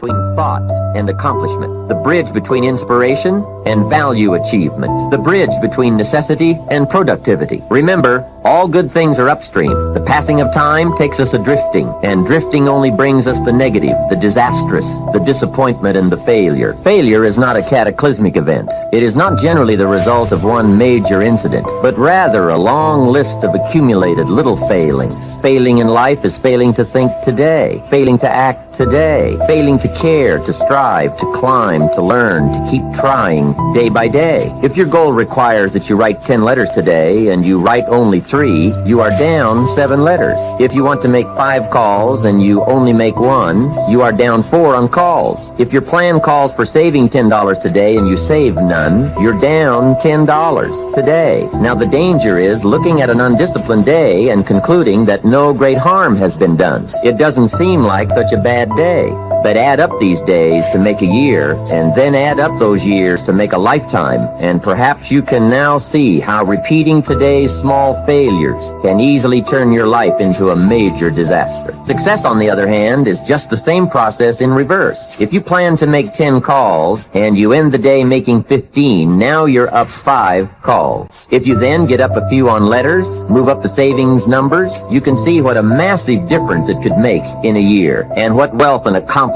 between thought and accomplishment, the bridge between inspiration and value achievement, the bridge between necessity and productivity. Remember, all good things are upstream. The passing of time takes us adrifting, and drifting only brings us the negative, the disastrous, the disappointment, and the failure. Failure is not a cataclysmic event. It is not generally the result of one major incident, but rather a long list of accumulated little failings. Failing in life is failing to think today, failing to act today, failing to care, to strive, to climb, to learn, to keep trying day by day. If your goal requires that you write 10 letters today and you write only 3, you are down 7 letters. If you want to make 5 calls and you only make 1, you are down 4 on calls. If your plan calls for saving $10 today and you save none, you're down $10 today. Now the danger is looking at an undisciplined day and concluding that no great harm has been done. It doesn't seem like such a bad day. But add up these days to make a year, and then add up those years to make a lifetime, and perhaps you can now see how repeating today's small failures can easily turn your life into a major disaster. Success, on the other hand, is just the same process in reverse. If you plan to make 10 calls, and you end the day making 15, now you're up 5 calls. If you then get up a few on letters, move up the savings numbers, you can see what a massive difference it could make in a year, and what wealth and accomplishment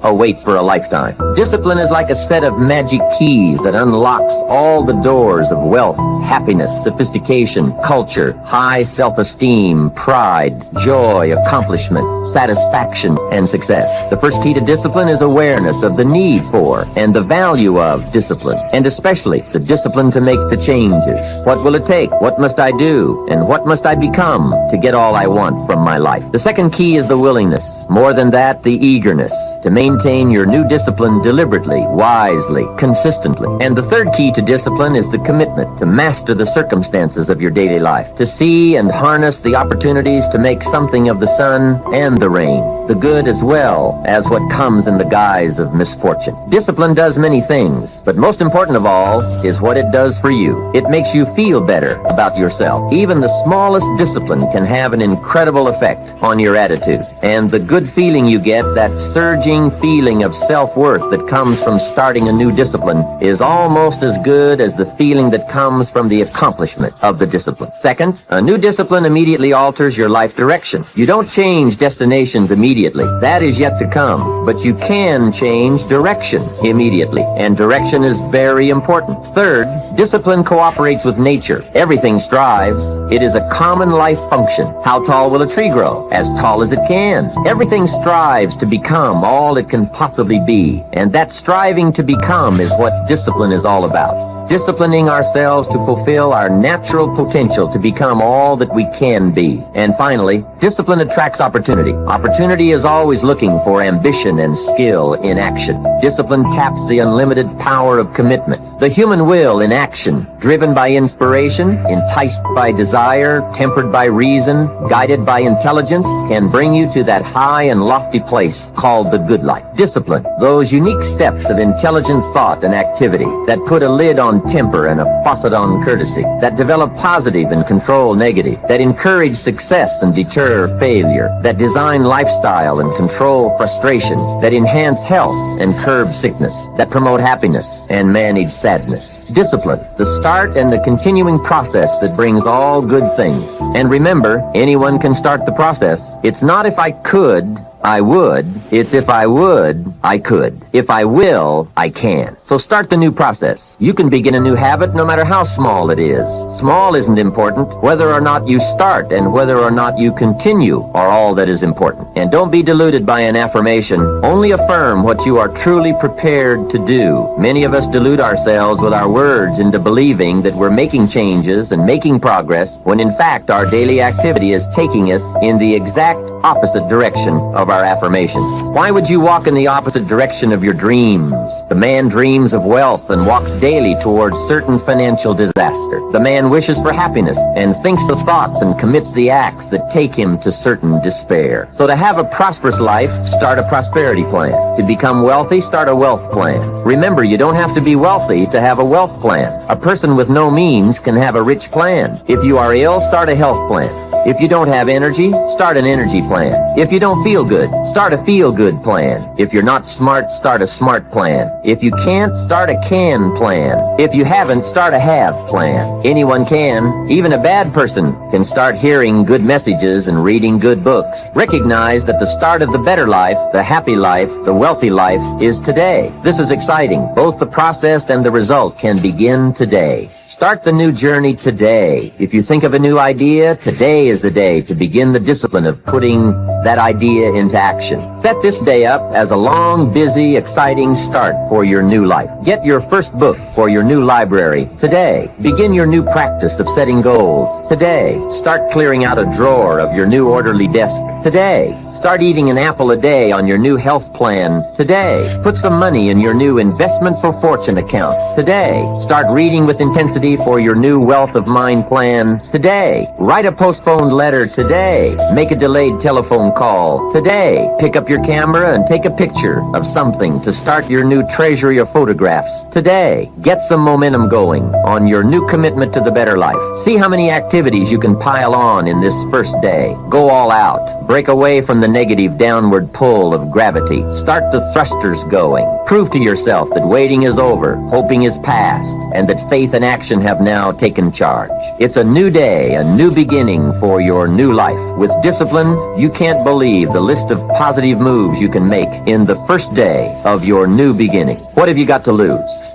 awaits for a lifetime. Discipline is like a set of magic keys that unlocks all the doors of wealth, happiness, sophistication, culture, high self-esteem, pride, joy, accomplishment, satisfaction, and success. The first key to discipline is awareness of the need for and the value of discipline, and especially the discipline to make the changes. What will it take? What must I do? And what must I become to get all I want from my life? The second key is the willingness. More than that, the eagerness to maintain your new discipline deliberately, wisely, consistently. And the third key to discipline is the commitment to master the circumstances of your daily life, to see and harness the opportunities to make something of the sun and the rain, the good as well as what comes in the guise of misfortune. Discipline does many things, but most important of all is what it does for you. It makes you feel better about yourself. Even the smallest discipline can have an incredible effect on your attitude, and the good feeling you get, that surging feeling of self-worth that comes from starting a new discipline, is almost as good as the feeling that comes from the accomplishment of the discipline. Second, a new discipline immediately alters your life direction. You don't change destinations immediately. That is yet to come. But you can change direction immediately, and direction is very important. Third, discipline cooperates with nature. Everything strives. It is a common life function. How tall will a tree grow? As tall as it can. Everything strives to become all it can possibly be, and that striving to become is what discipline is all about. Disciplining ourselves to fulfill our natural potential to become all that we can be. And finally, discipline attracts opportunity. Opportunity is always looking for ambition and skill in action. Discipline taps the unlimited power of commitment. The human will in action, driven by inspiration, enticed by desire, tempered by reason, guided by intelligence, can bring you to that high and lofty place called the good life. Discipline, those unique steps of intelligent thought and activity that put a lid on temper and a faucet on courtesy, that develop positive and control negative, that encourage success and deter failure, that design lifestyle and control frustration, that enhance health and curb sickness, that promote happiness and manage sadness. Discipline, the start and the continuing process that brings all good things. And remember, anyone can start the process. It's not if I could, I would. It's if I would, I could. If I will, I can. So start the new process. You can begin a new habit no matter how small it is. Small isn't important. Whether or not you start and whether or not you continue are all that is important. And don't be deluded by an affirmation. Only affirm what you are truly prepared to do. Many of us delude ourselves with our words into believing that we're making changes and making progress, when in fact our daily activity is taking us in the exact opposite direction of our affirmations. Why would you walk in the opposite direction of your dreams? The man dreams of wealth and walks daily towards certain financial disaster. The man wishes for happiness and thinks the thoughts and commits the acts that take him to certain despair. So to have a prosperous life, start a prosperity plan. To become wealthy, start a wealth plan. Remember, you don't have to be wealthy to have a wealth plan. A person with no means can have a rich plan. If you are ill, start a health plan. If you don't have energy, start an energy plan. If you don't feel good, start a feel-good plan. If you're not smart, start a smart plan. If you can't, start a can plan. If you haven't, start a have plan. Anyone can. Even a bad person can start hearing good messages and reading good books. Recognize that the start of the better life, the happy life, the wealthy life is today. This is exciting. Both the process and the result can begin today. Start the new journey today. If you think of a new idea, today is the day to begin the discipline of putting that idea into action. Set this day up as a long, busy, exciting start for your new life. Get your first book for your new library today. Begin your new practice of setting goals today. Start clearing out a drawer of your new orderly desk today. Start eating an apple a day on your new health plan today. Put some money in your new investment for fortune account today. Start reading with intensity for your new wealth of mind plan today. Write a postponed letter today. Make a delayed telephone call today. Pick up your camera and take a picture of something to start your new treasury of photographs today. Get some momentum going on your new commitment to the better life. See how many activities you can pile on in this first day. Go all out. Break away from the negative downward pull of gravity. Start the thrusters going. Prove to yourself that waiting is over, hoping is past, and that faith and action have now taken charge. It's a new day, a new beginning for your new life. With discipline, you can't believe the list of positive moves you can make in the first day of your new beginning. What have you got to lose?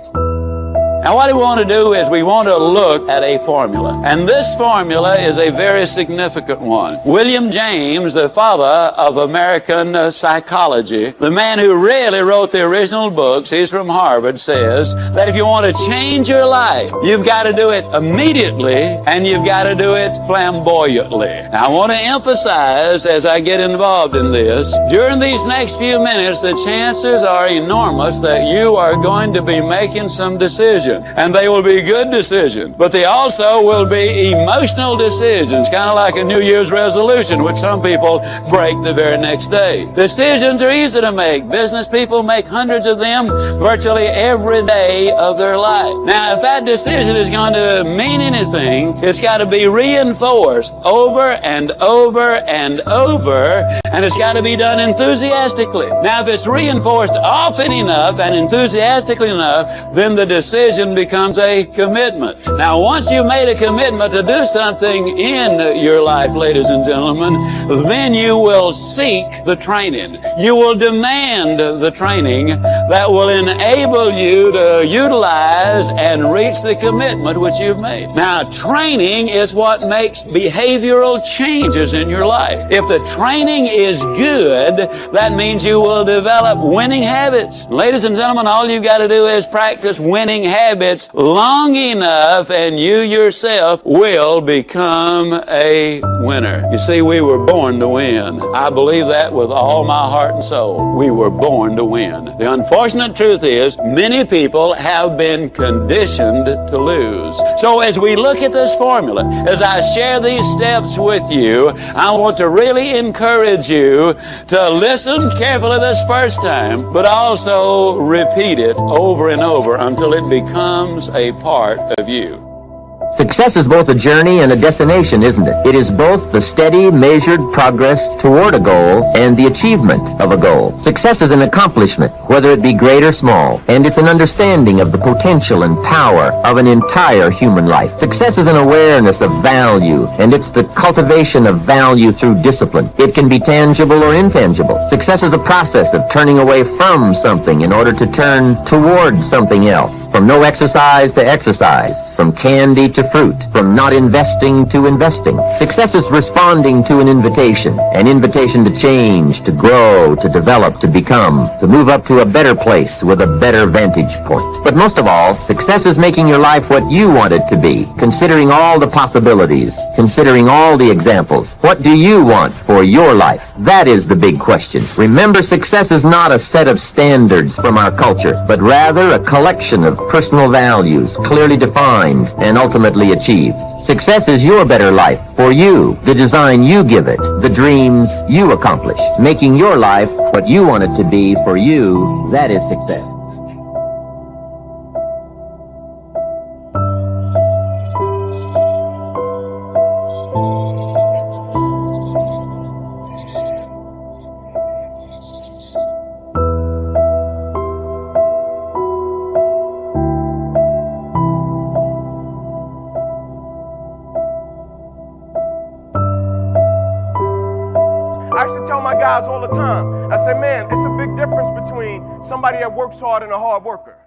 Now what we want to do is we want to look at a formula. And this formula is a very significant one. William James, the father of American psychology, the man who really wrote the original books, he's from Harvard, says that if you want to change your life, you've got to do it immediately and you've got to do it flamboyantly. Now I want to emphasize as I get involved in this, during these next few minutes, the chances are enormous that you are going to be making some decisions. And they will be good decisions, but they also will be emotional decisions, kind of like a New Year's resolution, which some people break the very next day. Decisions are easy to make. Business people make hundreds of them virtually every day of their life. Now, if that decision is going to mean anything, it's got to be reinforced over and over and over, and it's got to be done enthusiastically. Now, if it's reinforced often enough and enthusiastically enough, then the decision becomes a commitment. Now, once you've made a commitment to do something in your life, ladies and gentlemen, then you will seek the training. You will demand the training that will enable you to utilize and reach the commitment which you've made. Now, training is what makes behavioral changes in your life. If the training is good, that means you will develop winning habits. Ladies and gentlemen, all you've got to do is practice winning habits long enough and you yourself will become a winner. You see, we were born to win. I believe that with all my heart and soul. We were born to win. The unfortunate truth is many people have been conditioned to lose. So as we look at this formula, as I share these steps with you, I want to really encourage you to listen carefully this first time, but also repeat it over and over until it becomes a part of you. Success is both a journey and a destination, isn't it? It is both the steady, measured progress toward a goal and the achievement of a goal. Success is an accomplishment, whether it be great or small, and it's an understanding of the potential and power of an entire human life. Success is an awareness of value, and it's the cultivation of value through discipline. It can be tangible or intangible. Success is a process of turning away from something in order to turn toward something else. From no exercise to exercise, from candy to fruit, from not investing to investing. Success is responding to an invitation to change, to grow, to develop, to become, to move up to a better place with a better vantage point. But most of all, success is making your life what you want it to be, considering all the possibilities, considering all the examples. What do you want for your life? That is the big question. Remember, success is not a set of standards from our culture, but rather a collection of personal values, clearly defined and ultimately achieved. Success is your better life for you, the design you give it, the dreams you accomplish. Making your life what you want it to be for you, that is success. I used to tell my guys all the time, I said, man, it's a big difference between somebody that works hard and a hard worker.